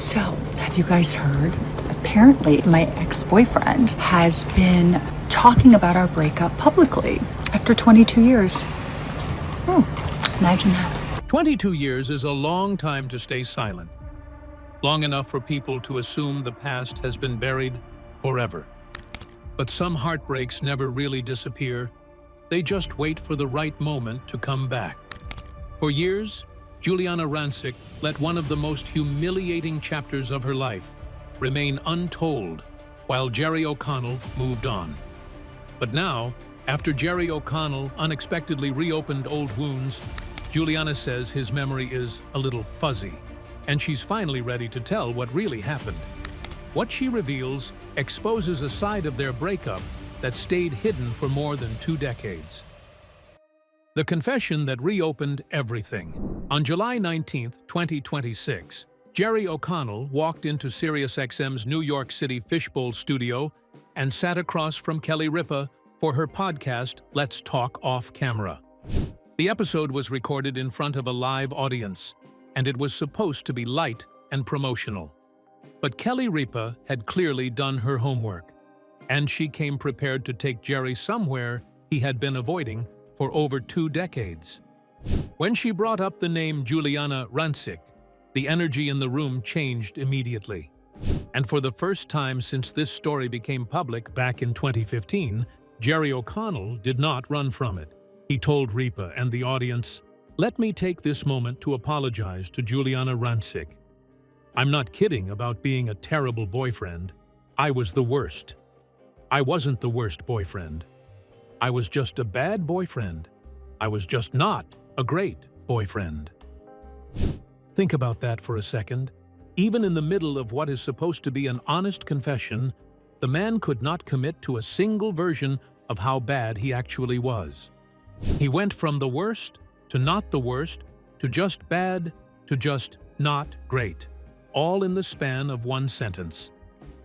So, have you guys heard? Apparently, my ex-boyfriend has been talking about our breakup publicly after 22 years. Imagine that. 22 years is a long time to stay silent. Long enough for people to assume the past has been buried forever. But some heartbreaks never really disappear. They just wait for the right moment to come back. For years, Giuliana Rancic let one of the most humiliating chapters of her life remain untold while Jerry O'Connell moved on. But now, after Jerry O'Connell unexpectedly reopened old wounds, Giuliana says his memory is a little fuzzy, and she's finally ready to tell what really happened. What she reveals exposes a side of their breakup that stayed hidden for more than 2 decades. The confession that reopened everything. On July 19, 2026, Jerry O'Connell walked into SiriusXM's New York City Fishbowl studio and sat across from Kelly Ripa for her podcast, Let's Talk Off Camera. The episode was recorded in front of a live audience, and it was supposed to be light and promotional. But Kelly Ripa had clearly done her homework, and she came prepared to take Jerry somewhere he had been avoiding for over 2 decades. When she brought up the name Giuliana Rancic, the energy in the room changed immediately. And for the first time since this story became public back in 2015, Jerry O'Connell did not run from it. He told Ripa and the audience, "Let me take this moment to apologize to Giuliana Rancic. I'm not kidding about being a terrible boyfriend. I was the worst. I wasn't the worst boyfriend. I was just a bad boyfriend. I was just not a great boyfriend." Think about that for a second. Even in the middle of what is supposed to be an honest confession, the man could not commit to a single version of how bad he actually was. He went from the worst to not the worst to just bad to just not great, all in the span of 1 sentence.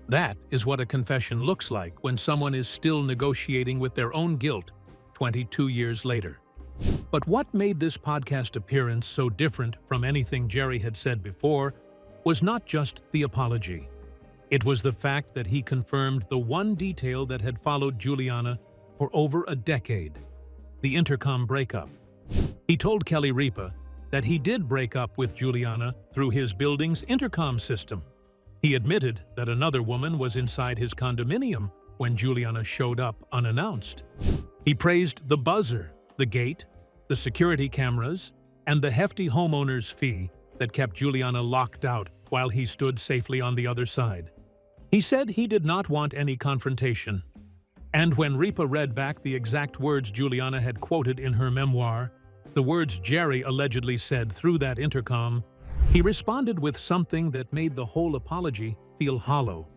That is what a confession looks like when someone is still negotiating with their own guilt 22 years later. But what made this podcast appearance so different from anything Jerry had said before was not just the apology. It was the fact that he confirmed the one detail that had followed Giuliana for over a decade: the intercom breakup. He told Kelly Ripa that he did break up with Giuliana through his building's intercom system. He admitted that another woman was inside his condominium when Giuliana showed up unannounced. He praised the buzzer, the gate, the security cameras, and the hefty homeowner's fee that kept Giuliana locked out while he stood safely on the other side. He said he did not want any confrontation. And when Ripa read back the exact words Giuliana had quoted in her memoir, the words Jerry allegedly said through that intercom, he responded with something that made the whole apology feel hollow.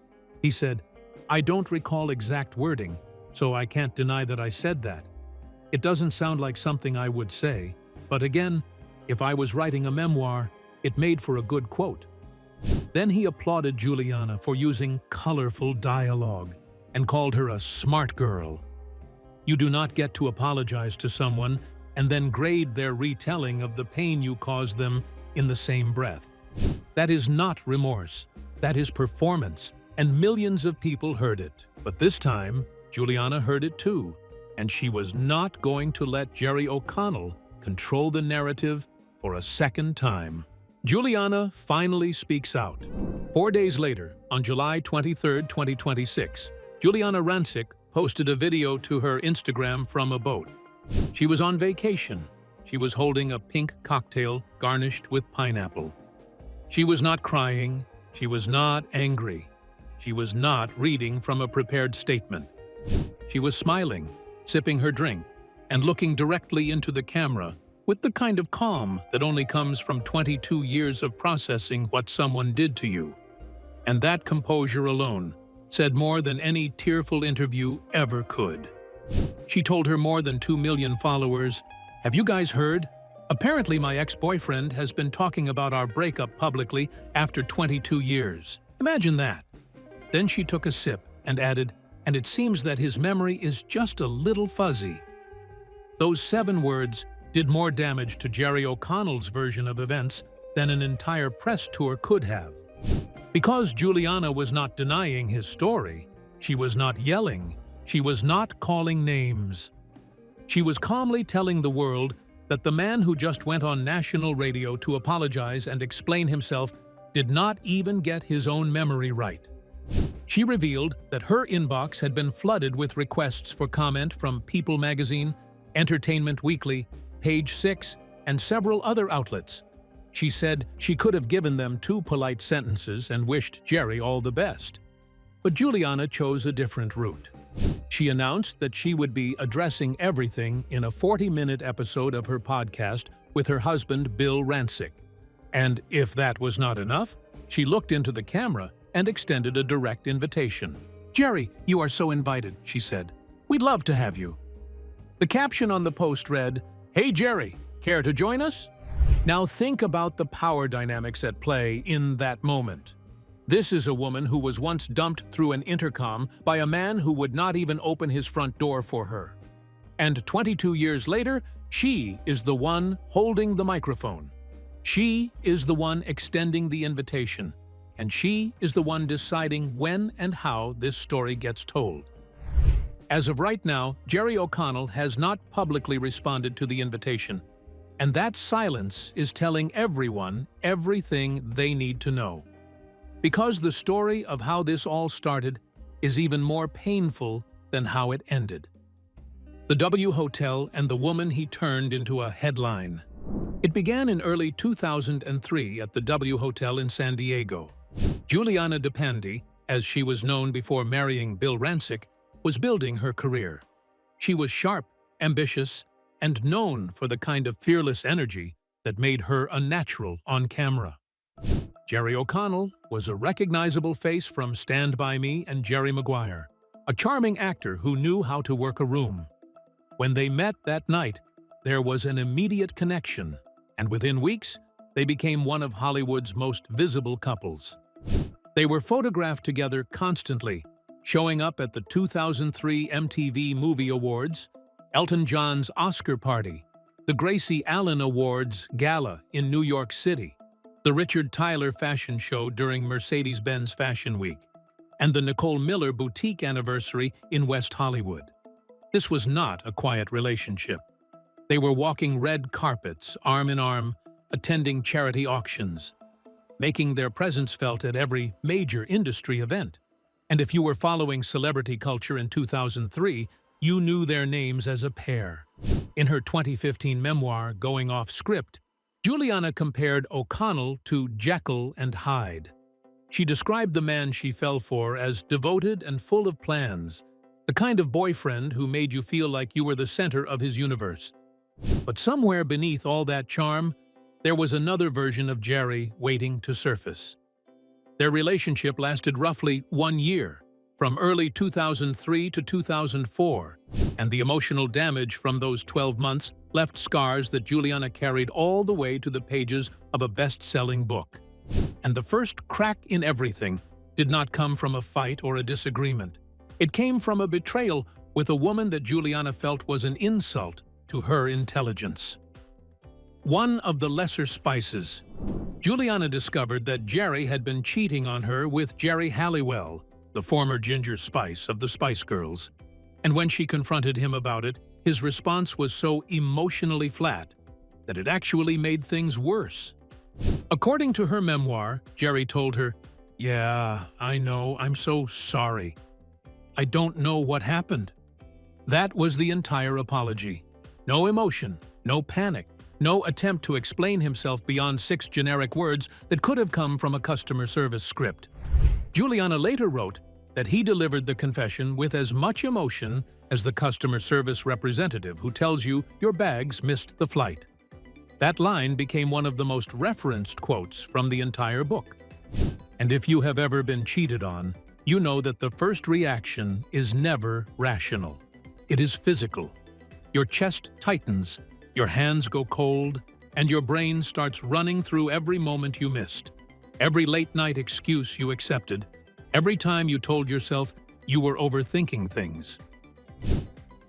He said, "I don't recall exact wording, so I can't deny that I said that. It doesn't sound like something I would say, but again, if I was writing a memoir, it made for a good quote." Then he applauded Giuliana for using colorful dialogue and called her a smart girl. You do not get to apologize to someone and then grade their retelling of the pain you caused them in the same breath. That is not remorse. That is performance, and millions of people heard it. But this time, Giuliana heard it too, and she was not going to let Jerry O'Connell control the narrative for a second time. Giuliana finally speaks out. 4 days later, on July 23, 2026, Giuliana Rancic posted a video to her Instagram from a boat. She was on vacation. She was holding a pink cocktail garnished with pineapple. She was not crying. She was not angry. She was not reading from a prepared statement. She was smiling, sipping her drink, and looking directly into the camera with the kind of calm that only comes from 22 years of processing what someone did to you. And that composure alone said more than any tearful interview ever could. She told her more than 2 million followers, "Have you guys heard? Apparently my ex-boyfriend has been talking about our breakup publicly after 22 years. Imagine that." Then she took a sip and added, "And it seems that his memory is just a little fuzzy." Those 7 words did more damage to Jerry O'Connell's version of events than an entire press tour could have. Because Giuliana was not denying his story, she was not yelling, she was not calling names. She was calmly telling the world that the man who just went on national radio to apologize and explain himself did not even get his own memory right. She revealed that her inbox had been flooded with requests for comment from People magazine, Entertainment Weekly, Page 6, and several other outlets. She said she could have given them 2 polite sentences and wished Jerry all the best. But Giuliana chose a different route. She announced that she would be addressing everything in a 40-minute episode of her podcast with her husband, Bill Rancic. And if that was not enough, she looked into the camera and extended a direct invitation. "Jerry, you are so invited," she said. "We'd love to have you." The caption on the post read, "Hey Jerry, care to join us?" Now think about the power dynamics at play in that moment. This is a woman who was once dumped through an intercom by a man who would not even open his front door for her. And 22 years later, she is the one holding the microphone. She is the one extending the invitation. And she is the one deciding when and how this story gets told. As of right now, Jerry O'Connell has not publicly responded to the invitation. And that silence is telling everyone everything they need to know. Because the story of how this all started is even more painful than how it ended. The W Hotel and the woman he turned into a headline. It began in early 2003 at the W Hotel in San Diego. Giuliana Rancic, as she was known before marrying Bill Rancic, was building her career. She was sharp, ambitious, and known for the kind of fearless energy that made her a natural on camera. Jerry O'Connell was a recognizable face from Stand By Me and Jerry Maguire, a charming actor who knew how to work a room. When they met that night, there was an immediate connection, and within weeks, they became one of Hollywood's most visible couples. They were photographed together constantly, showing up at the 2003 MTV Movie Awards, Elton John's Oscar party, the Gracie Allen Awards Gala in New York City, the Richard Tyler fashion show during Mercedes-Benz Fashion Week, and the Nicole Miller boutique anniversary in West Hollywood. This was not a quiet relationship. They were walking red carpets, arm in arm, attending charity auctions, making their presence felt at every major industry event. And if you were following celebrity culture in 2003, you knew their names as a pair. In her 2015 memoir, Going Off Script, Giuliana compared O'Connell to Jekyll and Hyde. She described the man she fell for as devoted and full of plans, the kind of boyfriend who made you feel like you were the center of his universe. But somewhere beneath all that charm, there was another version of Jerry waiting to surface. Their relationship lasted roughly 1 year, from early 2003 to 2004, and the emotional damage from those 12 months left scars that Giuliana carried all the way to the pages of a best-selling book. And the first crack in everything did not come from a fight or a disagreement. It came from a betrayal with a woman that Giuliana felt was an insult to her intelligence. One of the lesser spices. Giuliana discovered that Jerry had been cheating on her with Jerry Halliwell, the former Ginger Spice of the Spice Girls. And when she confronted him about it, his response was so emotionally flat that it actually made things worse. According to her memoir, Jerry told her, "Yeah, I know, I'm so sorry. I don't know what happened." That was the entire apology. No emotion, no panic, no attempt to explain himself beyond 6 generic words that could have come from a customer service script. Giuliana later wrote that he delivered the confession with as much emotion as the customer service representative who tells you your bags missed the flight. That line became one of the most referenced quotes from the entire book. And if you have ever been cheated on, you know that the first reaction is never rational. It is physical. Your chest tightens, your hands go cold, and your brain starts running through every moment you missed, every late-night excuse you accepted, every time you told yourself you were overthinking things.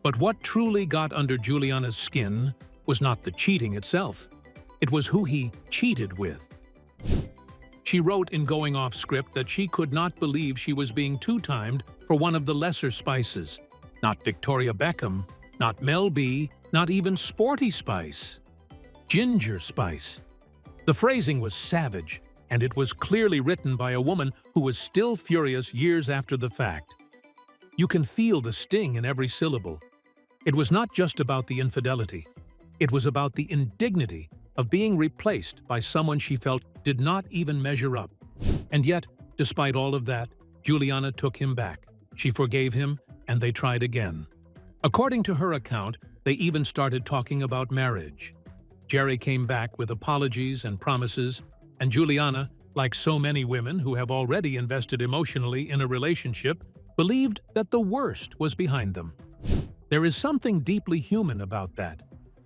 But what truly got under Giuliana's skin was not the cheating itself. It was who he cheated with. She wrote in going off script that she could not believe she was being two-timed for one of the lesser Spices. Not Victoria Beckham, not Mel B, not even Sporty Spice. Ginger Spice. The phrasing was savage, and it was clearly written by a woman who was still furious years after the fact. You can feel the sting in every syllable. It was not just about the infidelity. It was about the indignity of being replaced by someone she felt did not even measure up. And yet, despite all of that, Giuliana took him back. She forgave him, and they tried again. According to her account, they even started talking about marriage. Jerry came back with apologies and promises, and Giuliana, like so many women who have already invested emotionally in a relationship, believed that the worst was behind them. There is something deeply human about that.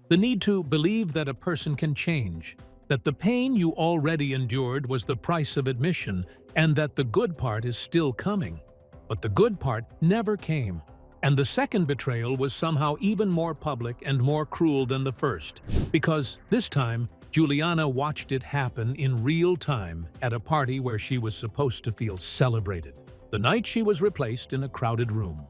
The need to believe that a person can change, that the pain you already endured was the price of admission, and that the good part is still coming. But the good part never came, and the second betrayal was somehow even more public and more cruel than the first, because this time, Giuliana watched it happen in real time at a party where she was supposed to feel celebrated, the night she was replaced in a crowded room.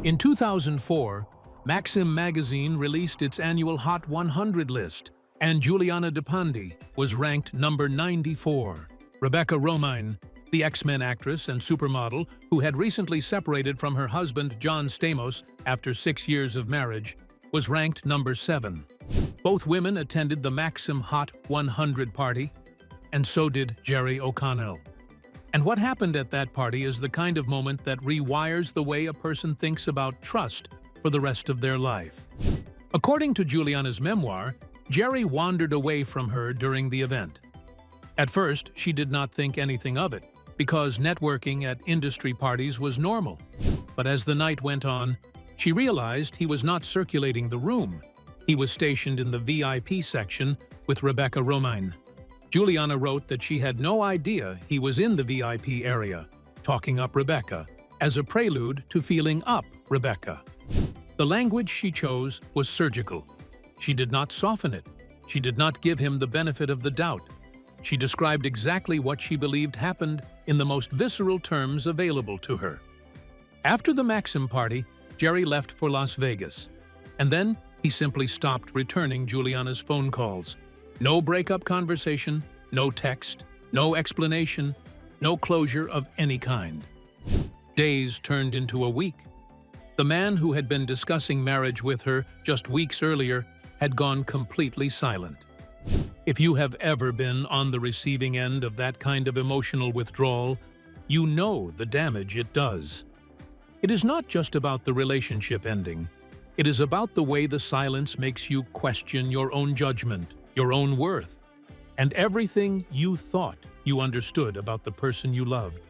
In 2004, Maxim magazine released its annual Hot 100 list, and Giuliana Rancic was ranked number 94. Rebecca Romijn, the X-Men actress and supermodel who had recently separated from her husband John Stamos after 6 years of marriage, was ranked number 7. Both women attended the Maxim Hot 100 party, and so did Jerry O'Connell. And what happened at that party is the kind of moment that rewires the way a person thinks about trust for the rest of their life. According to Giuliana's memoir, Jerry wandered away from her during the event. At first, she did not think anything of it, because networking at industry parties was normal. But as the night went on, she realized he was not circulating the room. He was stationed in the VIP section with Rebecca Romijn. Giuliana wrote that she had no idea he was in the VIP area, talking up Rebecca, as a prelude to feeling up Rebecca. The language she chose was surgical. She did not soften it. She did not give him the benefit of the doubt. She described exactly what she believed happened in the most visceral terms available to her. After the Maxim party, Jerry left for Las Vegas, and then he simply stopped returning Giuliana's phone calls. No breakup conversation, no text, no explanation, no closure of any kind. Days turned into a week. The man who had been discussing marriage with her just weeks earlier had gone completely silent. If you have ever been on the receiving end of that kind of emotional withdrawal, you know the damage it does. It is not just about the relationship ending. It is about the way the silence makes you question your own judgment, your own worth, and everything you thought you understood about the person you loved.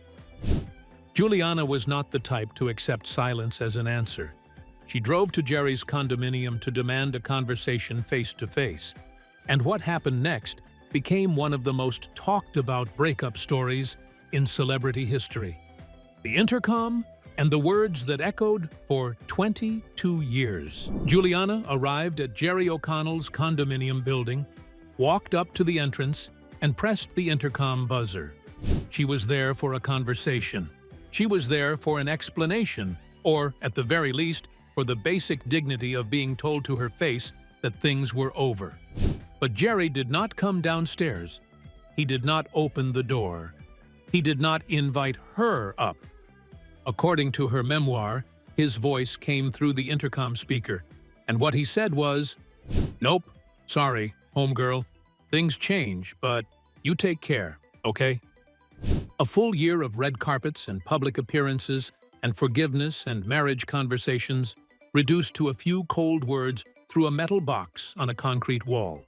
Giuliana was not the type to accept silence as an answer. She drove to Jerry's condominium to demand a conversation face-to-face. And what happened next became one of the most talked-about breakup stories in celebrity history. The intercom and the words that echoed for 22 years. Giuliana arrived at Jerry O'Connell's condominium building, walked up to the entrance, and pressed the intercom buzzer. She was there for a conversation. She was there for an explanation, or, at the very least, for the basic dignity of being told to her face that things were over. But Jerry did not come downstairs. He did not open the door. He did not invite her up. According to her memoir, his voice came through the intercom speaker, and what he said was, "Nope, sorry, homegirl. Things change, but you take care, okay?" A full year of red carpets and public appearances and forgiveness and marriage conversations reduced to a few cold words through a metal box on a concrete wall.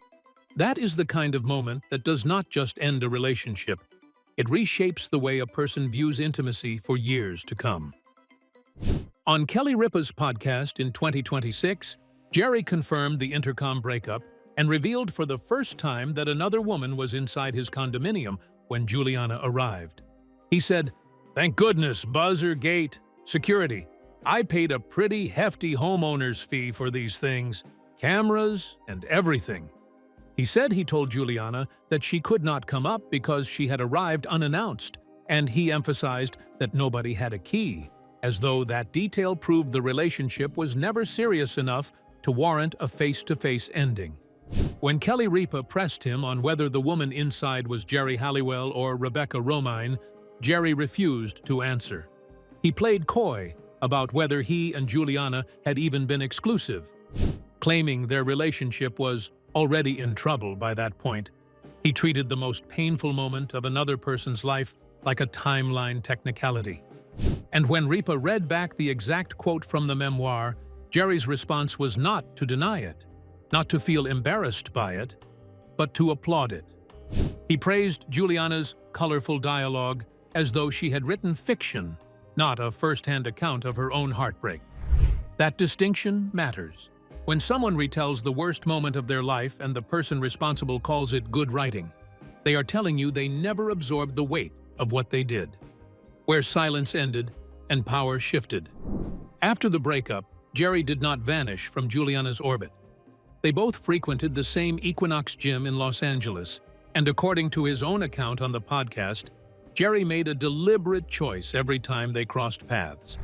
That is the kind of moment that does not just end a relationship. It reshapes the way a person views intimacy for years to come. On Kelly Ripa's podcast in 2026, Jerry confirmed the intercom breakup and revealed for the first time that another woman was inside his condominium when Giuliana arrived. He said, "Thank goodness, buzzer, gate, security. I paid a pretty hefty homeowner's fee for these things, cameras and everything." He said he told Giuliana that she could not come up because she had arrived unannounced, and he emphasized that nobody had a key, as though that detail proved the relationship was never serious enough to warrant a face-to-face ending. When Kelly Ripa pressed him on whether the woman inside was Jerry Halliwell or Rebecca Romine, Jerry refused to answer. He played coy about whether he and Giuliana had even been exclusive, claiming their relationship was already in trouble by that point. He treated the most painful moment of another person's life like a timeline technicality. And when Ripa read back the exact quote from the memoir, Jerry's response was not to deny it, not to feel embarrassed by it, but to applaud it. He praised Giuliana's colorful dialogue as though she had written fiction, not a first-hand account of her own heartbreak. That distinction matters. When someone retells the worst moment of their life and the person responsible calls it good writing, they are telling you they never absorbed the weight of what they did. Where silence ended and power shifted. After the breakup, Jerry did not vanish from Giuliana's orbit. They both frequented the same Equinox gym in Los Angeles, and according to his own account on the podcast, Jerry made a deliberate choice every time they crossed paths.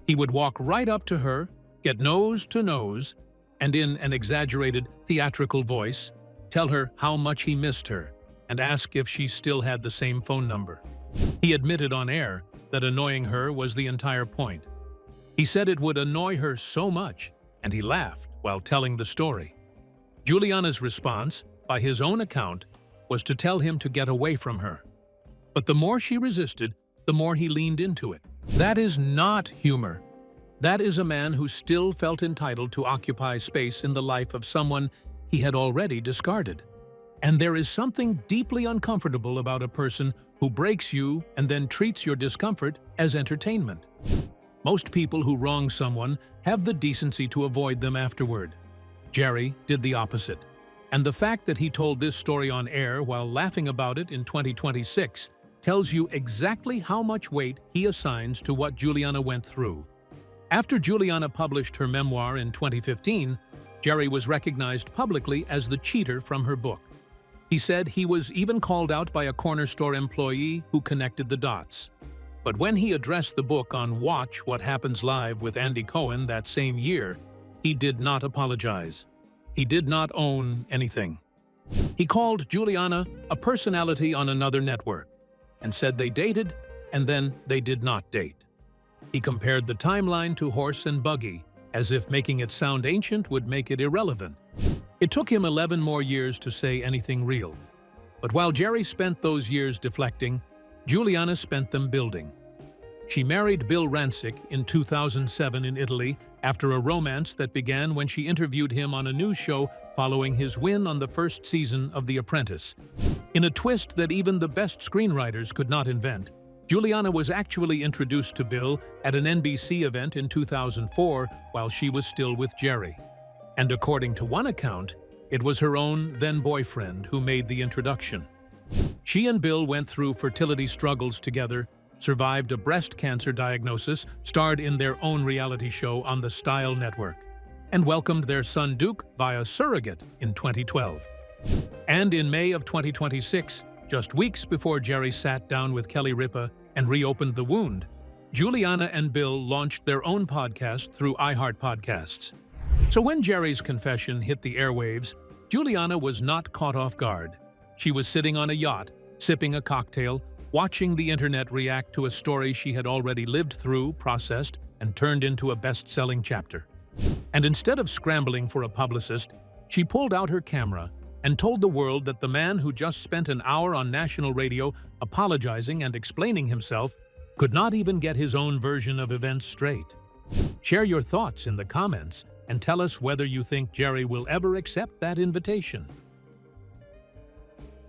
He would walk right up to her, get nose to nose, and in an exaggerated, theatrical voice, tell her how much he missed her and ask if she still had the same phone number. He admitted on air that annoying her was the entire point. He said it would annoy her so much, and he laughed while telling the story. Giuliana's response, by his own account, was to tell him to get away from her. But the more she resisted, the more he leaned into it. That is not humor. That is a man who still felt entitled to occupy space in the life of someone he had already discarded. And there is something deeply uncomfortable about a person who breaks you and then treats your discomfort as entertainment. Most people who wrong someone have the decency to avoid them afterward. Jerry did the opposite. And the fact that he told this story on air while laughing about it in 2026 tells you exactly how much weight he assigns to what Giuliana went through. After Giuliana published her memoir in 2015, Jerry was recognized publicly as the cheater from her book. He said he was even called out by a corner store employee who connected the dots. But when he addressed the book on Watch What Happens Live with Andy Cohen that same year, he did not apologize. He did not own anything. He called Giuliana a personality on another network and said they dated and then they did not date. He compared the timeline to horse and buggy, as if making it sound ancient would make it irrelevant. It took him 11 more years to say anything real. But while Jerry spent those years deflecting, Giuliana spent them building. She married Bill Rancic in 2007 in Italy after a romance that began when she interviewed him on a news show following his win on the first season of The Apprentice. In a twist that even the best screenwriters could not invent, Giuliana was actually introduced to Bill at an NBC event in 2004 while she was still with Jerry. And according to one account, it was her own then-boyfriend who made the introduction. She and Bill went through fertility struggles together, survived a breast cancer diagnosis, starred in their own reality show on the Style Network, and welcomed their son Duke via surrogate in 2012. And in May of 2026, just weeks before Jerry sat down with Kelly Ripa and reopened the wound, Giuliana and Bill launched their own podcast through iHeart Podcasts. So when Jerry's confession hit the airwaves, Giuliana was not caught off guard. She was sitting on a yacht, sipping a cocktail, watching the internet react to a story she had already lived through, processed, and turned into a best-selling chapter. And instead of scrambling for a publicist, she pulled out her camera and told the world that the man who just spent an hour on national radio apologizing and explaining himself could not even get his own version of events straight. Share your thoughts in the comments and tell us whether you think Jerry will ever accept that invitation.